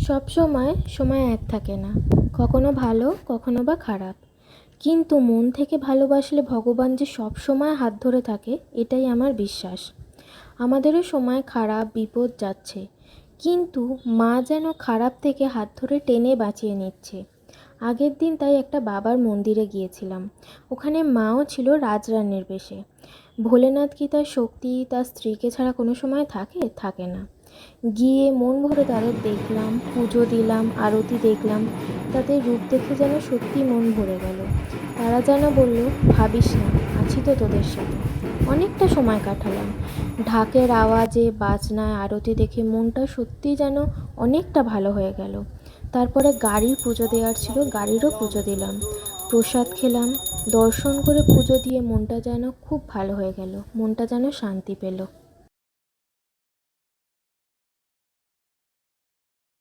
সব সময় সময় এক থাকে না, কখনো ভালো কখনো বা খারাপ। কিন্তু মন থেকে ভালোবাসলে ভগবান যে সব সময় হাত ধরে থাকে, এটাই আমার বিশ্বাস। আমাদেরও সময় খারাপ বিপদ যাচ্ছে, কিন্তু মা যেন খারাপ থেকে হাত ধরে টেনে বাঁচিয়ে নিচ্ছে। আগের দিন তাই একটা বাবার মন্দিরে গিয়েছিলাম। ওখানে মাও ছিল রাজরানীর বেশে। ভোলেনাথ কি তার শক্তি তার স্ত্রীকে ছাড়া কোনো সময় থাকে না। গিয়ে মন ভরে তাদের দেখলাম, পুজো দিলাম, আরতি দেখলাম। তাদের রূপ দেখে যেন সত্যি মন ভরে গেল। তারা যেন বলল, ভাবিস না, আছি তো তোদের সাথে। অনেকটা সময় কাটালাম। ঢাকের আওয়াজে, বাজনায়, আরতি দেখে মনটা সত্যি যেন অনেকটা ভালো হয়ে গেল। তারপরে গাড়ির পুজো দেওয়ার ছিল, গাড়িরও পুজো দিলাম, প্রসাদ খেলাম। দর্শন করে পুজো দিয়ে মনটা যেন খুব ভালো হয়ে গেল, মনটা যেন শান্তি পেল।